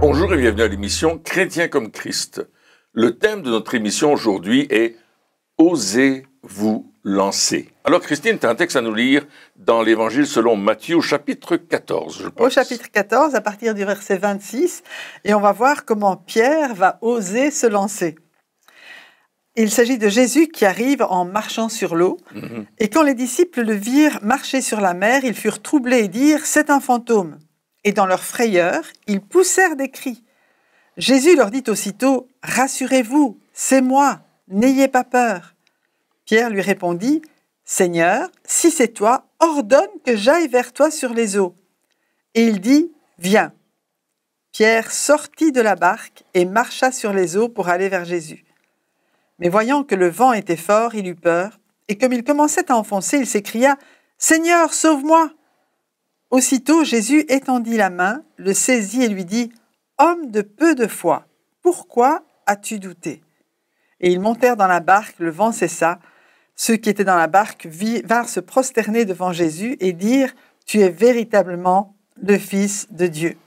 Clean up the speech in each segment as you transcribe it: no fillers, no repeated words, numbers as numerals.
Bonjour et bienvenue à l'émission Chrétien comme Christ. Le thème de notre émission aujourd'hui est « Osez vous lancer ». Alors Christine, tu as un texte à nous lire dans l'Évangile selon Matthieu au chapitre 14, je pense. Au chapitre 14, à partir du verset 26, et on va voir comment Pierre va oser se lancer. Il s'agit de Jésus qui arrive en marchant sur l'eau, et quand les disciples le virent marcher sur la mer, ils furent troublés et dirent « C'est un fantôme ». Et dans leur frayeur, ils poussèrent des cris. Jésus leur dit aussitôt « Rassurez-vous, c'est moi, n'ayez pas peur ». Pierre lui répondit « Seigneur, si c'est toi, ordonne que j'aille vers toi sur les eaux. » Et il dit « Viens ». Pierre sortit de la barque et marcha sur les eaux pour aller vers Jésus. Mais voyant que le vent était fort, il eut peur, et comme il commençait à enfoncer, il s'écria « Seigneur, sauve-moi » Aussitôt, Jésus étendit la main, le saisit et lui dit « Homme de peu de foi, pourquoi as-tu douté ?» Et ils montèrent dans la barque, le vent cessa. Ceux qui étaient dans la barque vinrent se prosterner devant Jésus et dirent « Tu es véritablement le Fils de Dieu ».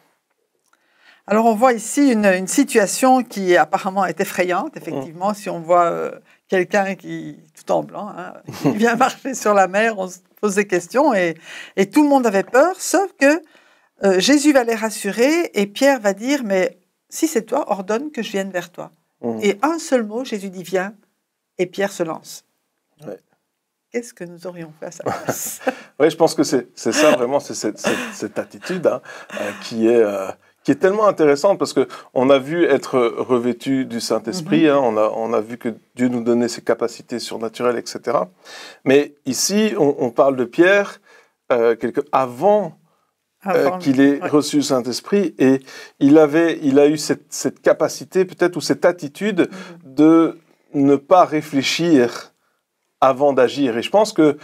Alors on voit ici une situation qui apparemment est effrayante, effectivement, si on voit quelqu'un qui, tout en blanc, qui vient marcher sur la mer, on se pose des questions et tout le monde avait peur, sauf que Jésus va les rassurer et Pierre va dire « Mais si c'est toi, ordonne que je vienne vers toi. » Et un seul mot, Jésus dit « Viens » et Pierre se lance. Ouais. Qu'est-ce que nous aurions fait à sa place? Oui, je pense que c'est ça vraiment, c'est cette attitude qui est tellement intéressante parce qu'on a vu être revêtu du Saint-Esprit, on a vu que Dieu nous donnait ses capacités surnaturelles, etc. Mais ici, on parle de Pierre avant qu'il ait reçu le Saint-Esprit et il a eu cette capacité peut-être ou cette attitude de ne pas réfléchir avant d'agir. Et je pense que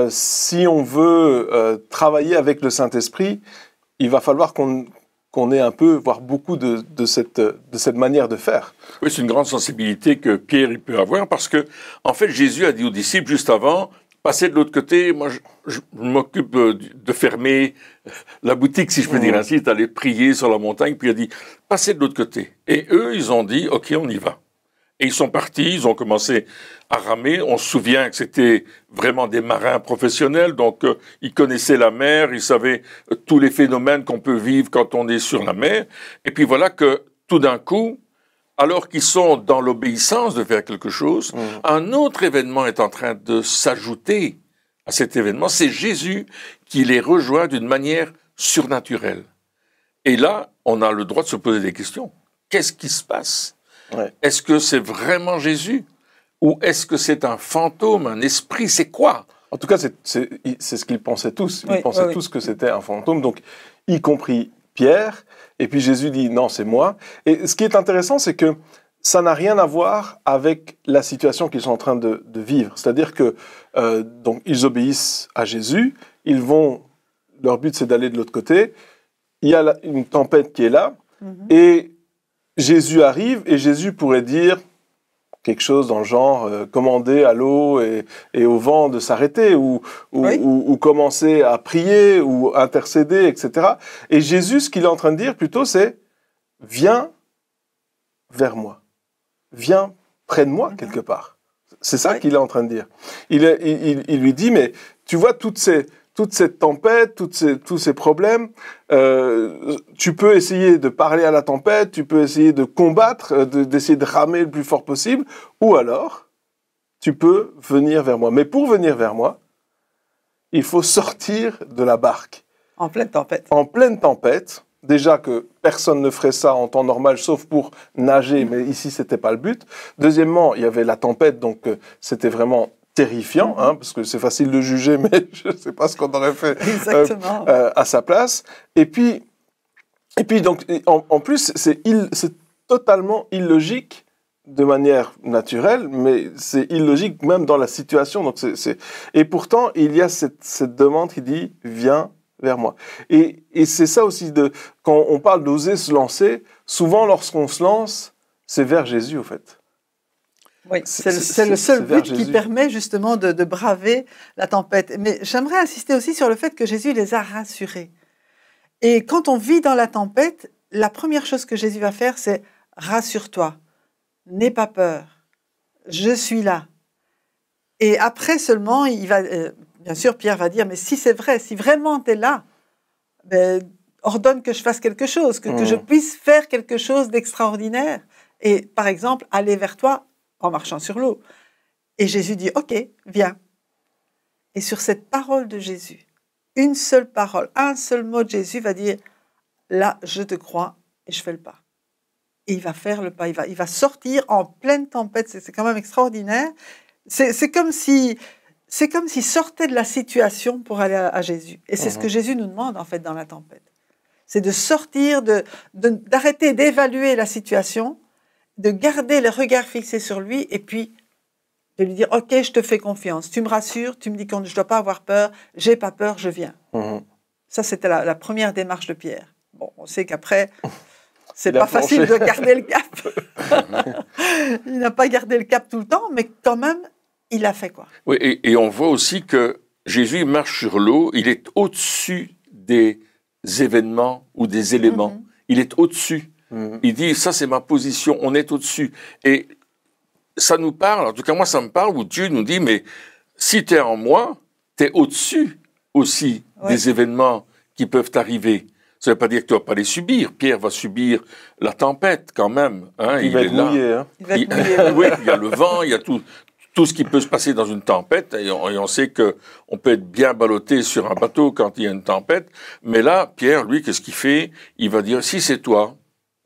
si on veut travailler avec le Saint-Esprit, il va falloir qu'on ait un peu, voire beaucoup de cette manière de faire. Oui, c'est une grande sensibilité que Pierre il peut avoir parce que, en fait, Jésus a dit aux disciples juste avant, passez de l'autre côté, moi je m'occupe de fermer la boutique, si je peux dire ainsi, il est allé prier sur la montagne, puis il a dit, passez de l'autre côté. Et eux, ils ont dit, ok, on y va. Et ils sont partis, ils ont commencé à ramer. On se souvient que c'était vraiment des marins professionnels, donc ils connaissaient la mer, ils savaient tous les phénomènes qu'on peut vivre quand on est sur la mer. Et puis voilà que tout d'un coup, alors qu'ils sont dans l'obéissance de faire quelque chose, un autre événement est en train de s'ajouter à cet événement. C'est Jésus qui les rejoint d'une manière surnaturelle. Et là, on a le droit de se poser des questions. Qu'est-ce qui se passe ? Ouais. Est-ce que c'est vraiment Jésus ou est-ce que c'est un fantôme, un esprit? C'est quoi? En tout cas, c'est ce qu'ils pensaient tous. Ils pensaient tous que c'était un fantôme, donc y compris Pierre. Et puis Jésus dit non, c'est moi. Et ce qui est intéressant, c'est que ça n'a rien à voir avec la situation qu'ils sont en train de vivre. C'est-à-dire que donc ils obéissent à Jésus. Leur but, c'est d'aller de l'autre côté. Il y a une tempête qui est là et Jésus arrive et Jésus pourrait dire quelque chose dans le genre commander à l'eau et au vent de s'arrêter ou commencer à prier ou intercéder, etc. Et Jésus, ce qu'il est en train de dire plutôt, c'est « Viens vers moi. Viens près de moi quelque part. » C'est ça qu'il est en train de dire. Il lui dit « Mais tu vois toute cette tempête, tous ces problèmes, tu peux essayer de parler à la tempête, tu peux essayer de combattre, d'essayer de ramer le plus fort possible, ou alors, tu peux venir vers moi. Mais pour venir vers moi, il faut sortir de la barque. En pleine tempête. En pleine tempête. Déjà que personne ne ferait ça en temps normal, sauf pour nager, mais ici, c'était pas le but. Deuxièmement, il y avait la tempête, donc c'était vraiment terrifiant, parce que c'est facile de juger, mais je ne sais pas ce qu'on aurait fait à sa place. Et puis donc, en plus, c'est totalement illogique de manière naturelle, mais c'est illogique même dans la situation. Donc Et pourtant, il y a cette demande qui dit « Viens vers moi ». Et c'est ça aussi, quand on parle d'oser se lancer, souvent lorsqu'on se lance, c'est vers Jésus, au fait. Oui, c'est le seul but qui permet justement de braver la tempête. Mais j'aimerais insister aussi sur le fait que Jésus les a rassurés. Et quand on vit dans la tempête, la première chose que Jésus va faire, c'est « Rassure-toi, n'aie pas peur, je suis là ». Et après seulement, bien sûr, Pierre va dire « Mais si c'est vrai, si vraiment tu es là, ben, ordonne que je fasse quelque chose, que je puisse faire quelque chose d'extraordinaire. Et par exemple, aller vers toi en marchant sur l'eau. » Et Jésus dit « Ok, viens ». Et sur cette parole de Jésus, une seule parole, un seul mot de Jésus va dire « Là, je te crois et je fais le pas ». Et il va faire le pas, il va sortir en pleine tempête, c'est quand même extraordinaire. C'est comme s'il sortait de la situation pour aller à Jésus. Et c'est ce que Jésus nous demande en fait dans la tempête. C'est de sortir, d'arrêter d'évaluer la situation, de garder le regard fixé sur lui et puis de lui dire « Ok, je te fais confiance, tu me rassures, tu me dis que je ne dois pas avoir peur, j'ai pas peur, je viens. » Ça, c'était la première démarche de Pierre. Bon, on sait qu'après, c'est pas facile de garder le cap. Il n'a pas gardé le cap tout le temps, mais quand même, il a fait quoi. Oui, et on voit aussi que Jésus marche sur l'eau, il est au-dessus des événements ou des éléments. Il est au-dessus. Il dit, ça c'est ma position, on est au-dessus. Et ça nous parle, en tout cas moi ça me parle, où Dieu nous dit, mais si tu es en moi, tu es au-dessus aussi des événements qui peuvent arriver. Ça ne veut pas dire que tu ne vas pas les subir. Pierre va subir la tempête quand même. Hein, il va être mouillé. Hein. Il va être mouillé. Oui, il y a le vent, il y a tout ce qui peut se passer dans une tempête. Et on sait qu'on peut être bien ballotté sur un bateau quand il y a une tempête. Mais là, Pierre, lui, qu'est-ce qu'il fait? Il va dire, si c'est toi,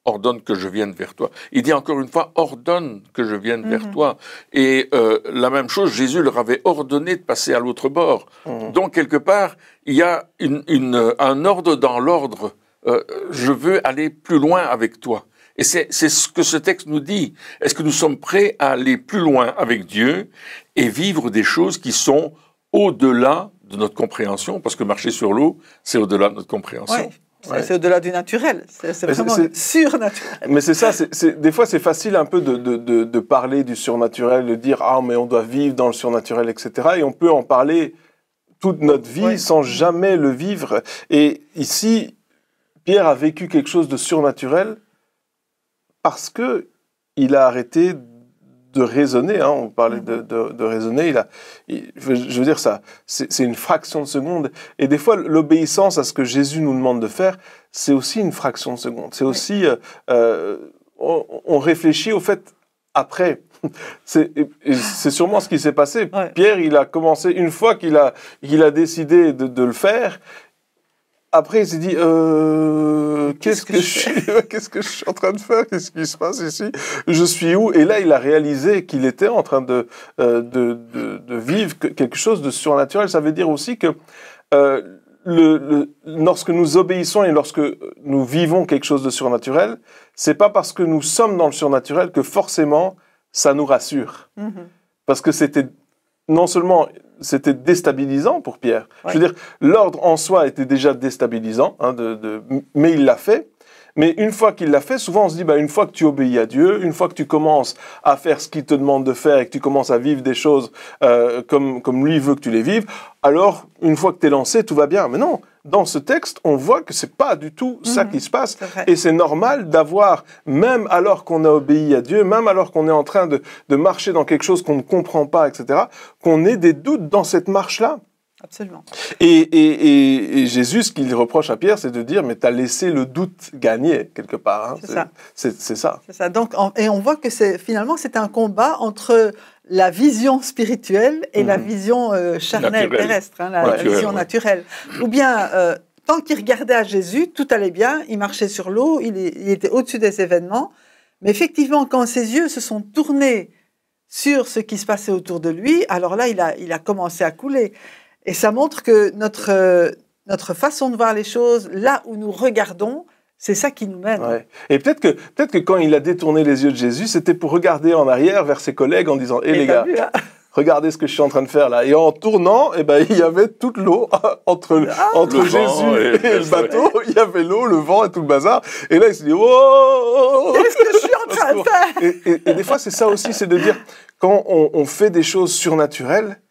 ordonne que je vienne vers toi. Il dit encore une fois, ordonne que je vienne vers toi. Et la même chose, Jésus leur avait ordonné de passer à l'autre bord. Donc, quelque part, il y a un ordre dans l'ordre. Je veux aller plus loin avec toi. Et c'est ce que ce texte nous dit. Est-ce que nous sommes prêts à aller plus loin avec Dieu et vivre des choses qui sont au-delà de notre compréhension? Parce que marcher sur l'eau, c'est au-delà de notre compréhension. Ouais. C'est au-delà du naturel, c'est vraiment surnaturel. Mais c'est ça, des fois c'est facile un peu de parler du surnaturel, de dire « Ah, mais on doit vivre dans le surnaturel, etc. » Et on peut en parler toute notre vie sans jamais le vivre. Et ici, Pierre a vécu quelque chose de surnaturel parce qu'il a arrêté de raisonner, hein, on parlait de raisonner, je veux dire ça, c'est une fraction de seconde, et des fois l'obéissance à ce que Jésus nous demande de faire, c'est aussi une fraction de seconde, c'est aussi, on réfléchit au fait après, c'est sûrement ce qui s'est passé. Pierre, il a commencé, une fois qu'il a décidé de le faire, après, il s'est dit, qu'est-ce que je suis en train de faire? Qu'est-ce qui se passe ici? Je suis où? Et là, il a réalisé qu'il était en train de vivre quelque chose de surnaturel. Ça veut dire aussi que lorsque nous obéissons et lorsque nous vivons quelque chose de surnaturel, c'est pas parce que nous sommes dans le surnaturel que forcément ça nous rassure. Parce que non seulement c'était déstabilisant pour Pierre. Je veux dire, l'ordre en soi était déjà déstabilisant, hein, mais il l'a fait. Mais une fois qu'il l'a fait, souvent on se dit, une fois que tu obéis à Dieu, une fois que tu commences à faire ce qu'il te demande de faire et que tu commences à vivre des choses comme lui veut que tu les vives, alors une fois que tu es lancé, tout va bien. Mais non, dans ce texte, on voit que c'est pas du tout ça qui se passe. Et c'est normal d'avoir, même alors qu'on a obéi à Dieu, même alors qu'on est en train de marcher dans quelque chose qu'on ne comprend pas, etc., qu'on ait des doutes dans cette marche-là. Absolument. Et Jésus, ce qu'il reproche à Pierre, c'est de dire, mais tu as laissé le doute gagner quelque part. Hein. C'est ça. C'est ça. Donc, et on voit que finalement, c'est un combat entre la vision spirituelle et la vision charnelle, terrestre, hein, la vision naturelle. Ou bien, tant qu'il regardait à Jésus, tout allait bien, il marchait sur l'eau, il était au-dessus des événements. Mais effectivement, quand ses yeux se sont tournés sur ce qui se passait autour de lui, alors là, il a commencé à couler. Et ça montre que notre façon de voir les choses, là où nous regardons, c'est ça qui nous mène. Ouais. Et peut-être que quand il a détourné les yeux de Jésus, c'était pour regarder en arrière vers ses collègues en disant « les gars, regardez ce que je suis en train de faire là ». Et en tournant, il y avait toute l'eau entre Jésus et le bateau. Il y avait l'eau, le vent et tout le bazar. Et là, il s'est dit « oh, qu'est-ce que je suis en train de faire ?» Et des fois, c'est ça aussi, c'est de dire, quand on fait des choses surnaturelles,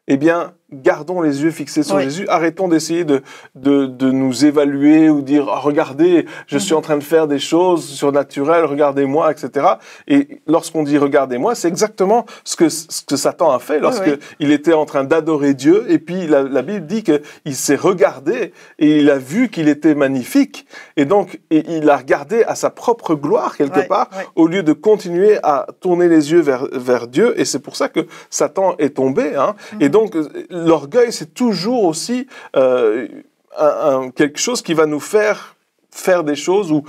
eh bien, gardons les yeux fixés sur Jésus. Arrêtons d'essayer de nous évaluer ou dire « Regardez, je suis en train de faire des choses surnaturelles, regardez-moi, etc. » Et lorsqu'on dit « Regardez-moi », c'est exactement ce que Satan a fait lorsqu'il était en train d'adorer Dieu. Et puis la Bible dit qu'il s'est regardé et il a vu qu'il était magnifique. Et donc, il a regardé à sa propre gloire, quelque part, au lieu de continuer à tourner les yeux vers Dieu. Et c'est pour ça que Satan est tombé. Hein. Et donc, l'orgueil, c'est toujours aussi quelque chose qui va nous faire des choses ou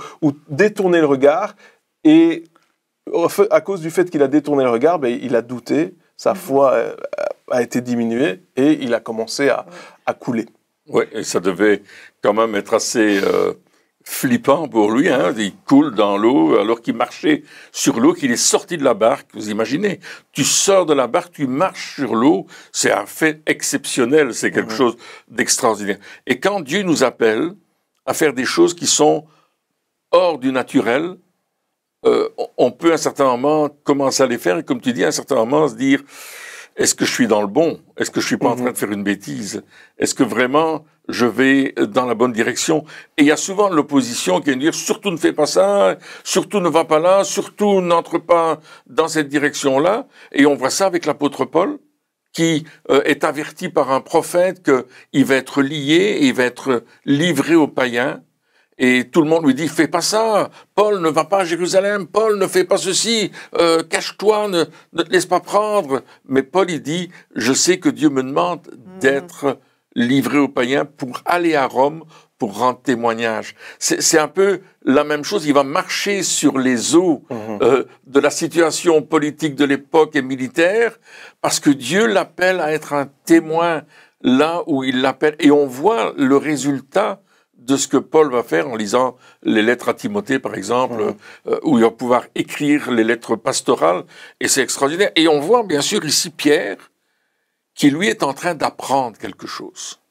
détourner le regard. Et à cause du fait qu'il a détourné le regard, il a douté, sa foi a été diminuée et il a commencé à couler. Oui, et ça devait quand même être assez flippant pour lui. Hein. Il coule dans l'eau alors qu'il marchait sur l'eau, qu'il est sorti de la barque. Vous imaginez, tu sors de la barque, tu marches sur l'eau, c'est un fait exceptionnel, c'est quelque chose d'extraordinaire. Et quand Dieu nous appelle à faire des choses qui sont hors du naturel, on peut à un certain moment commencer à les faire et comme tu dis, à un certain moment se dire est-ce que je suis dans le bon? Est-ce que je suis pas en train de faire une bêtise? Est-ce que vraiment je vais dans la bonne direction? Et il y a souvent l'opposition qui vient dire surtout ne fais pas ça, surtout ne va pas là, surtout n'entre pas dans cette direction-là. Et on voit ça avec l'apôtre Paul qui est averti par un prophète qu'il va être lié et il va être livré aux païens. Et tout le monde lui dit, fais pas ça, Paul ne va pas à Jérusalem, Paul ne fait pas ceci, cache-toi, ne te laisse pas prendre. Mais Paul, il dit, je sais que Dieu me demande d'être livré aux païens pour aller à Rome, pour rendre témoignage. C'est un peu la même chose, il va marcher sur les eaux de la situation politique de l'époque et militaire, parce que Dieu l'appelle à être un témoin là où il l'appelle. Et on voit le résultat de ce que Paul va faire en lisant les lettres à Timothée, par exemple, où il va pouvoir écrire les lettres pastorales, et c'est extraordinaire. Et on voit bien sûr ici Pierre, qui lui est en train d'apprendre quelque chose.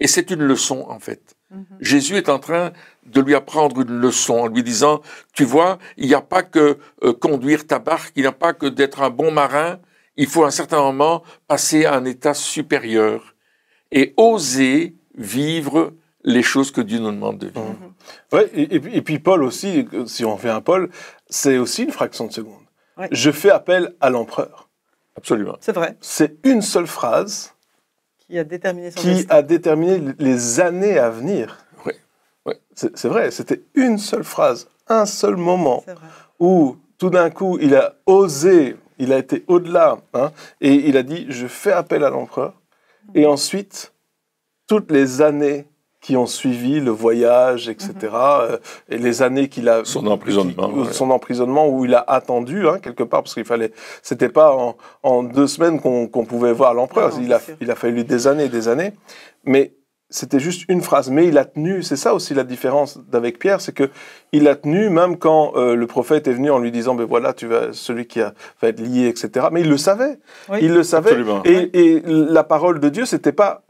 Et c'est une leçon, en fait. Jésus est en train de lui apprendre une leçon, en lui disant, tu vois, il n'y a pas que conduire ta barque, il n'y a pas que d'être un bon marin, il faut à un certain moment passer à un état supérieur et oser vivre les choses que Dieu nous demande de vivre. Ouais, et puis Paul aussi, si on fait un Paul, c'est aussi une fraction de seconde. Ouais. Je fais appel à l'empereur. Absolument. C'est vrai. C'est une seule phrase Qui a déterminé son qui destin. a déterminé les années à venir. Oui. Oui. C'est vrai, c'était une seule phrase, un seul moment C'est vrai. où tout d'un coup il a osé, il a été au-delà, hein, et il a dit je fais appel à l'empereur. Et ensuite, toutes les années qui ont suivi le voyage, etc., et les années qu'il a... Son emprisonnement. Son emprisonnement où il a attendu, hein, quelque part, parce qu'il fallait... C'était pas en 2 semaines qu'on pouvait voir l'empereur, il a fallu des années, mais c'était juste une phrase. Mais il a tenu, c'est ça aussi la différence d'avec Pierre, c'est que il a tenu, même quand le prophète est venu en lui disant, ben voilà, celui qui va être lié, etc., mais il le savait. Oui. Il le savait. Absolument. Et la parole de Dieu, c'était pas...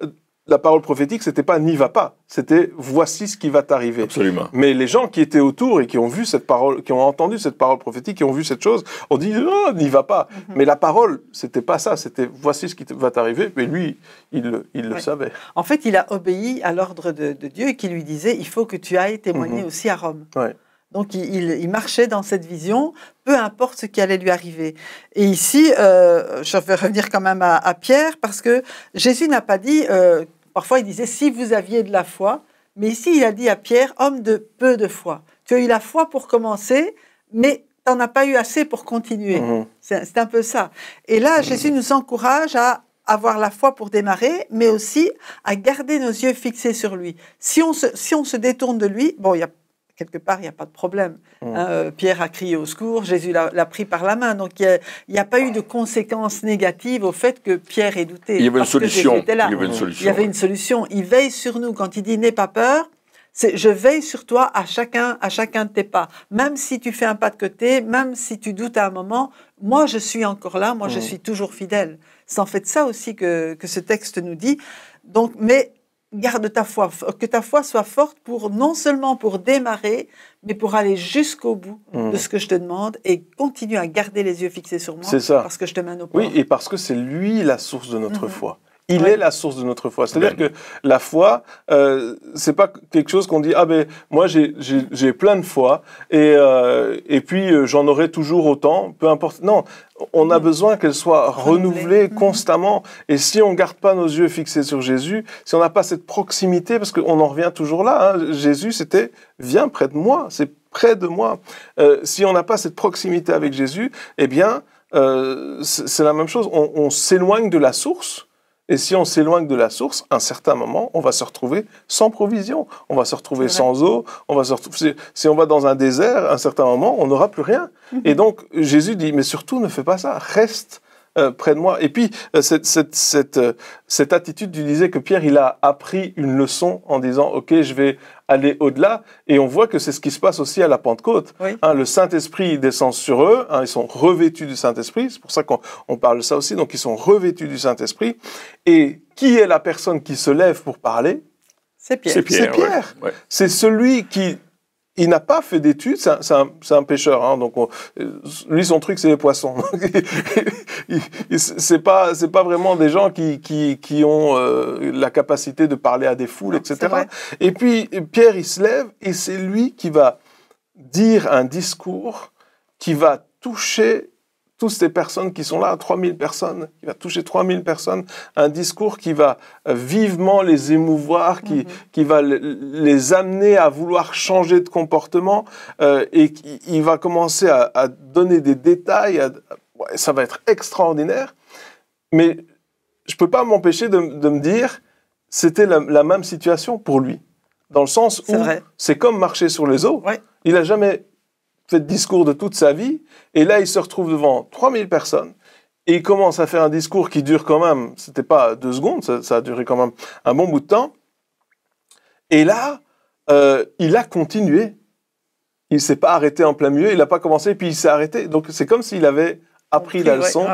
La parole prophétique, c'était pas « n'y va pas », c'était « voici ce qui va t'arriver ». Absolument. Mais les gens qui étaient autour et qui ont vu cette parole, qui ont entendu cette parole prophétique, qui ont vu cette chose, ont dit « non, n'y va pas ». Mais la parole, c'était pas ça, c'était « voici ce qui va t'arriver ». Mais lui, il le savait. En fait, il a obéi à l'ordre de Dieu qui lui disait « il faut que tu ailles témoigner aussi à Rome ». Ouais. Donc, il marchait dans cette vision, peu importe ce qui allait lui arriver. Et ici, je vais revenir quand même à Pierre, parce que Jésus n'a pas dit, parfois il disait, si vous aviez de la foi, mais ici il a dit à Pierre, homme de peu de foi. Tu as eu la foi pour commencer, mais tu n'en as pas eu assez pour continuer. C'est un peu ça. Et là, Jésus nous encourage à avoir la foi pour démarrer, mais aussi à garder nos yeux fixés sur lui. Si on se détourne de lui, bon, quelque part, il n'y a pas de problème. Pierre a crié au secours, Jésus l'a pris par la main. Donc, il n'y a pas eu de conséquences négatives au fait que Pierre ait douté. Il y avait une solution. Il y avait une solution. Il veille sur nous. Quand il dit « n'aie pas peur », c'est « je veille sur toi à chacun de tes pas ». Même si tu fais un pas de côté, même si tu doutes à un moment, moi, je suis encore là, moi, je suis toujours fidèle. C'est en fait ça aussi que ce texte nous dit. Donc, mais... garde ta foi, que ta foi soit forte non seulement pour démarrer, mais pour aller jusqu'au bout de ce que je te demande et continue à garder les yeux fixés sur moi. C'est ça. Parce que je te mène au port. Oui, et parce que c'est lui la source de notre foi. Il est la source de notre foi. C'est-à-dire que la foi, c'est pas quelque chose qu'on dit moi j'ai plein de foi et puis j'en aurai toujours autant, peu importe. Non, on a besoin qu'elle soit renouvelée constamment. Et si on garde pas nos yeux fixés sur Jésus, si on n'a pas cette proximité, parce qu'on en revient toujours là, hein, Jésus c'était viens près de moi, c'est près de moi. Si on n'a pas cette proximité avec Jésus, eh bien c'est la même chose. On s'éloigne de la source. Et si on s'éloigne de la source, à un certain moment, on va se retrouver sans provision, on va se retrouver sans eau, si on va dans un désert, à un certain moment, on n'aura plus rien. Et donc, Jésus dit, mais surtout, ne fais pas ça, reste près de moi. Et puis, cette attitude, tu disais que Pierre, il a appris une leçon en disant, ok, je vais aller au-delà. Et on voit que c'est ce qui se passe aussi à la Pentecôte. Oui. Hein, le Saint-Esprit descend sur eux, hein, ils sont revêtus du Saint-Esprit, c'est pour ça qu'on parle de ça aussi, donc ils sont revêtus du Saint-Esprit. Et qui est la personne qui se lève pour parler ? C'est Pierre. C'est Pierre. Ouais. C'est celui qui... Il n'a pas fait d'études, c'est un pêcheur, hein, donc lui son truc c'est les poissons. c'est pas vraiment des gens qui ont la capacité de parler à des foules, etc. Et puis Pierre il se lève et c'est lui qui va dire un discours qui va toucher toutes ces personnes qui sont là, 3000 personnes, qui va toucher 3000 personnes, un discours qui va vivement les émouvoir, qui va les amener à vouloir changer de comportement, et il va commencer à donner des détails, ça va être extraordinaire, mais je peux pas m'empêcher de me dire, c'était la même situation pour lui, dans le sens où c'est comme marcher sur les eaux, il a jamais fait de discours de toute sa vie, et là il se retrouve devant 3000 personnes, et il commence à faire un discours qui dure quand même, c'était pas 2 secondes, ça a duré quand même un bon bout de temps, et là, il a continué, il s'est pas arrêté en plein milieu, il a pas commencé, puis il s'est arrêté, donc c'est comme s'il avait appris la leçon,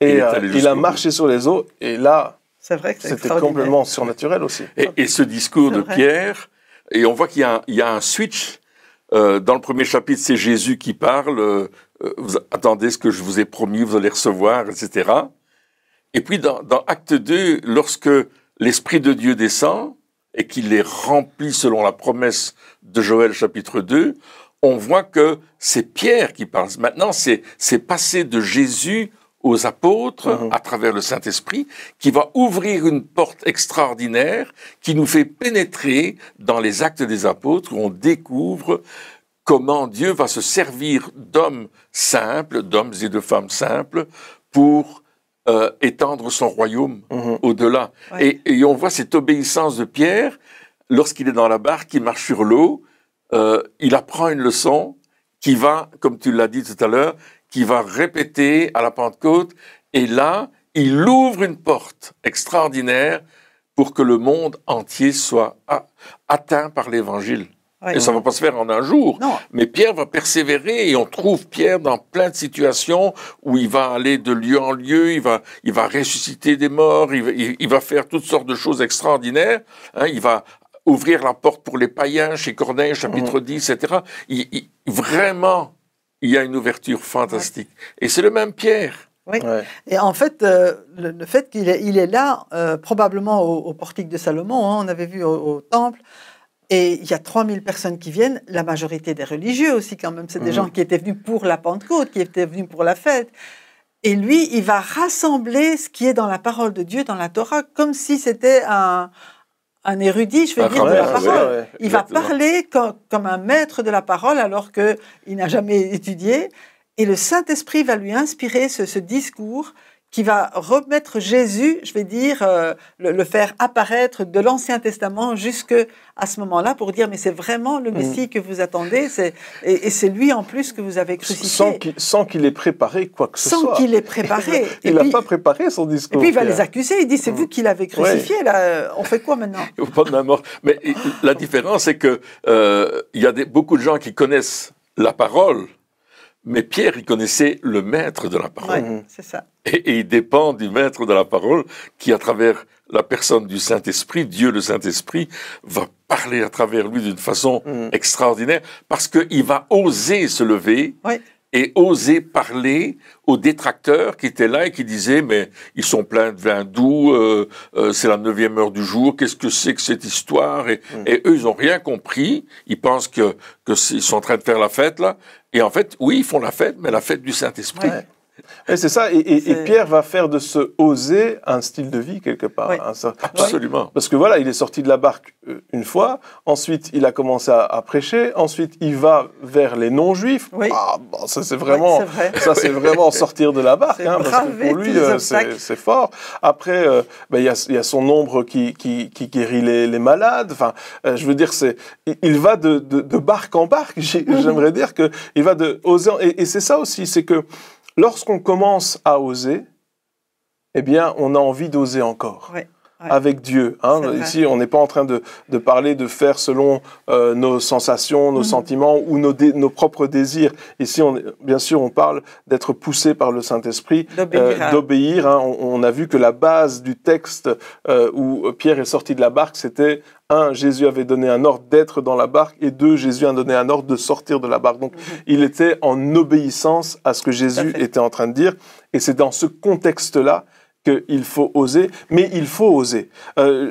et il a marché sur les eaux, et là, c'était complètement surnaturel aussi. Et ce discours de Pierre, et on voit qu'il y a un switch. Dans le premier chapitre, c'est Jésus qui parle, attendez ce que je vous ai promis, vous allez recevoir, etc. Et puis dans Acte 2, lorsque l'Esprit de Dieu descend et qu'il les remplit selon la promesse de Joël chapitre 2, on voit que c'est Pierre qui parle. Maintenant, c'est passé de Jésus aux apôtres, à travers le Saint-Esprit, qui va ouvrir une porte extraordinaire, qui nous fait pénétrer dans les actes des apôtres, où on découvre comment Dieu va se servir d'hommes simples, d'hommes et de femmes simples, pour étendre son royaume au-delà. Ouais. Et on voit cette obéissance de Pierre, lorsqu'il est dans la barque, il marche sur l'eau, il apprend une leçon qui va, comme tu l'as dit tout à l'heure, qui va répéter à la Pentecôte, et là, il ouvre une porte extraordinaire pour que le monde entier soit atteint par l'Évangile. Oui, et ça ne va pas se faire en un jour, mais Pierre va persévérer, et on trouve Pierre dans plein de situations où il va aller de lieu en lieu, il va ressusciter des morts, il va faire toutes sortes de choses extraordinaires, hein, il va ouvrir la porte pour les païens chez Corneille, chapitre 10, etc. Vraiment, il y a une ouverture fantastique. Et c'est le même Pierre. Oui. Ouais. Et en fait, le fait qu'il est là, probablement au portique de Salomon, hein, on avait vu au temple, et il y a 3000 personnes qui viennent, la majorité des religieux aussi quand même, c'est des gens qui étaient venus pour la Pentecôte, qui étaient venus pour la fête. Et lui, il va rassembler ce qui est dans la parole de Dieu, dans la Torah, comme si c'était un érudit, je vais dire, de la parole. Il va parler comme un maître de la parole alors qu'il n'a jamais étudié. Et le Saint-Esprit va lui inspirer ce discours qui va remettre Jésus, je vais dire, le faire apparaître de l'Ancien Testament jusqu'à ce moment-là pour dire, mais c'est vraiment le Messie que vous attendez, et c'est lui en plus que vous avez crucifié. Sans qu'il ait préparé quoi que ce soit. Sans qu'il ait préparé. Il n'a pas préparé son discours. Et puis il va les accuser, il dit, c'est vous qui l'avez crucifié, là, on fait quoi maintenant? Au pas de la mort. Mais la différence, c'est que il y a beaucoup de gens qui connaissent la parole, mais Pierre, il connaissait le maître de la parole. Oui, c'est ça. Et il dépend du maître de la parole qui, à travers la personne du Saint-Esprit, Dieu le Saint-Esprit, va parler à travers lui d'une façon extraordinaire, parce qu'il va oser se lever et oser parler aux détracteurs qui étaient là et qui disaient mais ils sont pleins de vin doux, c'est la 9e heure du jour, qu'est-ce que c'est que cette histoire et eux ils ont rien compris, ils pensent que ils sont en train de faire la fête là et en fait oui ils font la fête mais la fête du Saint-Esprit. Ouais. Et c'est ça, et Pierre va faire de ce oser un style de vie quelque part. Oui. Hein, ça. Absolument. Parce que voilà, il est sorti de la barque une fois, ensuite il a commencé à prêcher, ensuite il va vers les non-juifs. Oui. Ah, bon, ça c'est vraiment, c'est vraiment sortir de la barque, hein, parce que pour lui c'est fort. Après, il y a son ombre qui guérit les malades. Enfin, je veux dire, il va de barque en barque. J'aimerais dire que il va de oser, et c'est ça aussi, c'est que lorsqu'on commence à oser, eh bien, on a envie d'oser encore. Oui, oui. Avec Dieu. Hein. Ici, on n'est pas en train de parler de faire selon nos sensations, nos sentiments ou nos propres désirs. Ici, bien sûr, on parle d'être poussé par le Saint-Esprit, d'obéir. Hein. On a vu que la base du texte où Pierre est sorti de la barque, c'était 1, Jésus avait donné un ordre d'être dans la barque, et 2, Jésus a donné un ordre de sortir de la barque. Donc, il était en obéissance à ce que Jésus était en train de dire, et c'est dans ce contexte-là qu'il faut oser, mais il faut oser.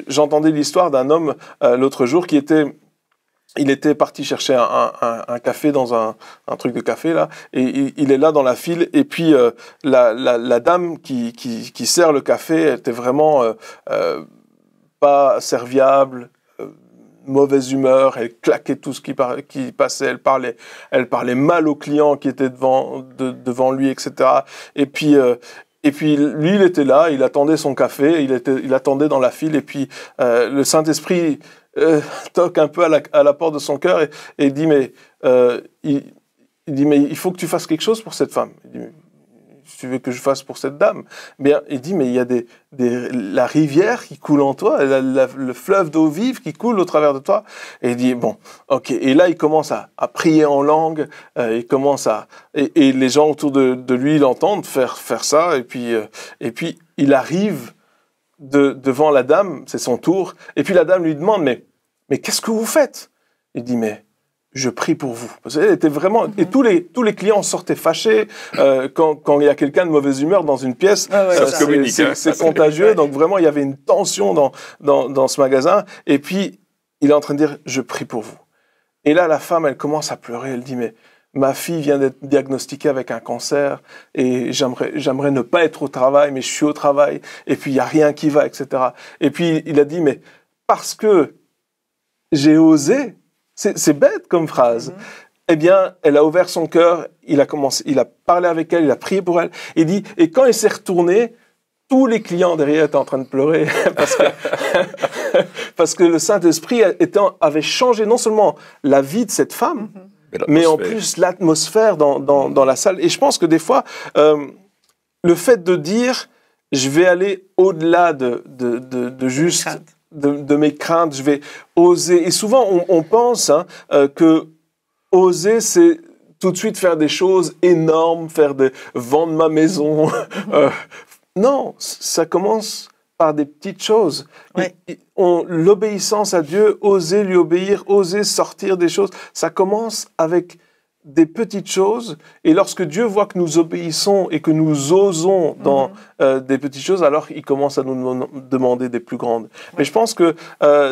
J'entendais l'histoire d'un homme l'autre jour il était parti chercher un café dans un truc de café, là, et il est là dans la file, et puis la dame qui sert le café était vraiment pas serviable, mauvaise humeur, elle claquait tout ce qui passait, elle parlait mal aux clients qui étaient devant lui, etc. Et puis lui, il était là, il attendait son café, il attendait dans la file, et puis le Saint-Esprit toque un peu à la porte de son cœur et dit mais il faut que tu fasses quelque chose pour cette femme. Il dit, tu veux que je fasse pour cette dame? Bien, il dit, mais il y a la rivière qui coule en toi, le fleuve d'eau vive qui coule au travers de toi. Et il dit, bon, ok. Et là, il commence à prier en langue, il commence et les gens autour de lui l'entendent faire ça, et puis il arrive devant la dame, c'est son tour, et puis la dame lui demande, mais qu'est-ce que vous faites? Il dit, mais je prie pour vous. Parce qu'elle était vraiment, et tous les clients sortaient fâchés quand il y a quelqu'un de mauvaise humeur dans une pièce. C'est contagieux. Donc vraiment, il y avait une tension dans ce magasin. Et puis, il est en train de dire, je prie pour vous. Et là, la femme, elle commence à pleurer. Elle dit, mais ma fille vient d'être diagnostiquée avec un cancer et j'aimerais ne pas être au travail, mais je suis au travail. Et puis, il n'y a rien qui va, etc. Et puis, il a dit, mais parce que j'ai osé. C'est bête comme phrase. Eh bien, elle a ouvert son cœur, il a parlé avec elle, il a prié pour elle. Il dit, et quand il s'est retourné, tous les clients derrière étaient en train de pleurer parce que le Saint-Esprit avait changé non seulement la vie de cette femme, mais en plus l'atmosphère dans la salle. Et je pense que des fois, le fait de dire, je vais aller au-delà de juste... De mes craintes, je vais oser. Et souvent, on pense que oser, c'est tout de suite faire des choses énormes, vendre ma maison. Non, ça commence par des petites choses. Oui. L'obéissance à Dieu, oser lui obéir, oser sortir des choses, ça commence avec des petites choses, et lorsque Dieu voit que nous obéissons et que nous osons dans des petites choses, alors il commence à nous demander des plus grandes. Mais je pense que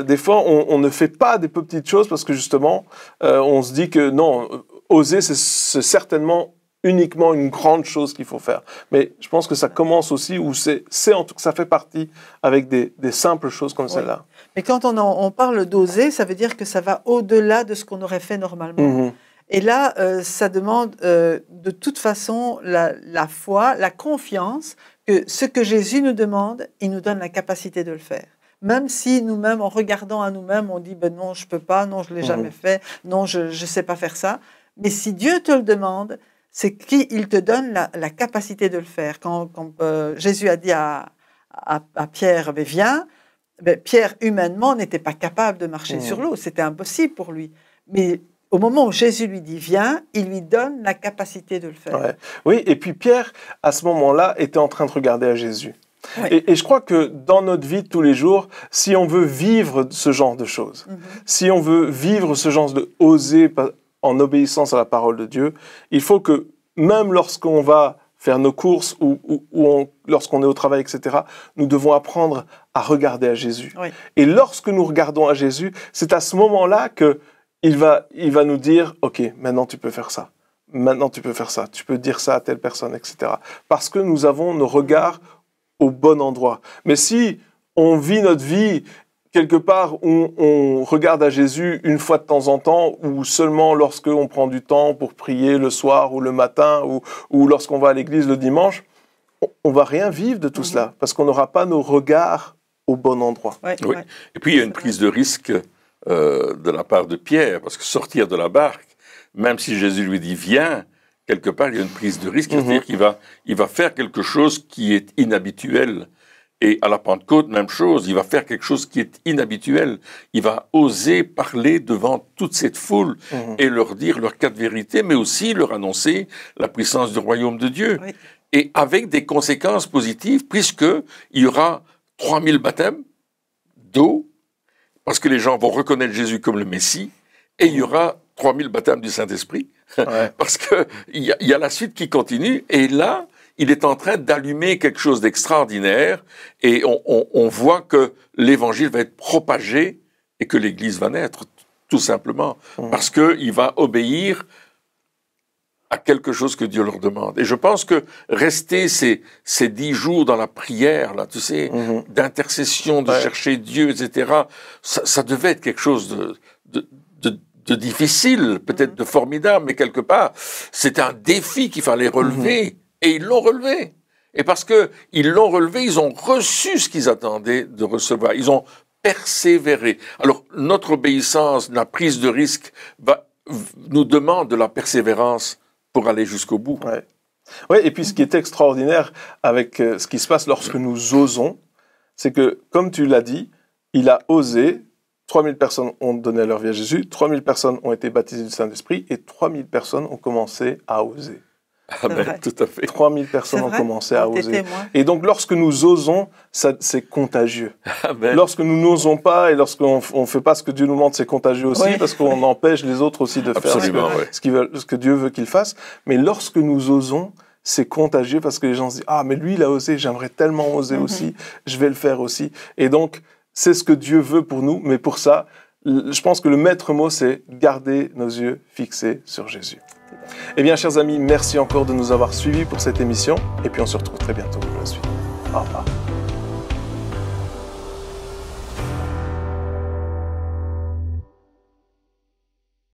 des fois, on ne fait pas des petites choses parce que justement, on se dit que non, oser, c'est certainement uniquement une grande chose qu'il faut faire. Mais je pense que ça commence aussi, ou ça fait partie avec des simples choses comme celle-là. Mais quand on parle d'oser, ça veut dire que ça va au-delà de ce qu'on aurait fait normalement. Et là, ça demande de toute façon la foi, la confiance que ce que Jésus nous demande, il nous donne la capacité de le faire. Même si nous-mêmes, en regardant à nous-mêmes, on dit ben non, je peux pas, non, je l'ai jamais fait, non, je sais pas faire ça. Mais si Dieu te le demande, c'est qu'il te donne la capacité de le faire. Quand Jésus a dit à Pierre, ben viens, ben Pierre humainement n'était pas capable de marcher sur l'eau, c'était impossible pour lui. Mais au moment où Jésus lui dit « viens », il lui donne la capacité de le faire. Ouais. Oui, et puis Pierre, à ce moment-là, était en train de regarder à Jésus. Oui. Et je crois que dans notre vie de tous les jours, si on veut vivre ce genre de choses, si on veut vivre ce genre de oser en obéissance à la parole de Dieu, il faut que même lorsqu'on va faire nos courses ou lorsqu'on est au travail, etc., nous devons apprendre à regarder à Jésus. Oui. Et lorsque nous regardons à Jésus, c'est à ce moment-là qu'il va nous dire « Ok, maintenant tu peux faire ça. Maintenant tu peux faire ça. Tu peux dire ça à telle personne, etc. » Parce que nous avons nos regards au bon endroit. Mais si on vit notre vie quelque part où on regarde à Jésus une fois de temps en temps, ou seulement lorsqu'on prend du temps pour prier le soir ou le matin, ou lorsqu'on va à l'église le dimanche, on ne va rien vivre de tout cela, parce qu'on n'aura pas nos regards au bon endroit. Ouais, Oui. ouais. Et puis il y a une prise de risque de la part de Pierre, parce que sortir de la barque, même si Jésus lui dit « viens », quelque part il y a une prise de risque, c'est-à-dire qu'il va faire quelque chose qui est inhabituel. Et à la Pentecôte, même chose, il va faire quelque chose qui est inhabituel. Il va oser parler devant toute cette foule et leur dire leurs 4 vérités, mais aussi leur annoncer la puissance du royaume de Dieu. Oui. Et avec des conséquences positives, puisqu'il y aura 3000 baptêmes d'eau, parce que les gens vont reconnaître Jésus comme le Messie, et il y aura 3000 baptêmes du Saint-Esprit, parce qu'il y a la suite qui continue, et là, il est en train d'allumer quelque chose d'extraordinaire et on voit que l'évangile va être propagé et que l'Église va naître, tout simplement, parce qu'il va obéir à quelque chose que Dieu leur demande. Et je pense que rester ces 10 jours dans la prière, là, tu sais, d'intercession, de chercher Dieu, etc., ça devait être quelque chose de difficile, peut-être de formidable, mais quelque part, c'était un défi qu'il fallait relever. Et ils l'ont relevé. Et parce qu'ils l'ont relevé, ils ont reçu ce qu'ils attendaient de recevoir. Ils ont persévéré. Alors, notre obéissance, la prise de risque, nous demande de la persévérance pour aller jusqu'au bout. Ouais, et puis ce qui est extraordinaire avec ce qui se passe lorsque nous osons, c'est que, comme tu l'as dit, il a osé, 3000 personnes ont donné leur vie à Jésus, 3000 personnes ont été baptisées du Saint-Esprit, et 3000 personnes ont commencé à oser. Ah ben, tout à fait. 3000 personnes ont commencé à oser. Témoin. Et donc, lorsque nous osons, c'est contagieux. Ah ben. Lorsque nous n'osons pas et lorsqu'on ne fait pas ce que Dieu nous demande, c'est contagieux aussi, parce qu'on empêche les autres aussi de faire ce que Dieu veut qu'ils fassent. Mais lorsque nous osons, c'est contagieux parce que les gens se disent « Ah, mais lui, il a osé, j'aimerais tellement oser aussi, je vais le faire aussi. » Et donc, c'est ce que Dieu veut pour nous, mais pour ça, je pense que le maître mot, c'est garder nos yeux fixés sur Jésus. Eh bien, chers amis, merci encore de nous avoir suivis pour cette émission. Et puis, on se retrouve très bientôt pour la suite. Au revoir.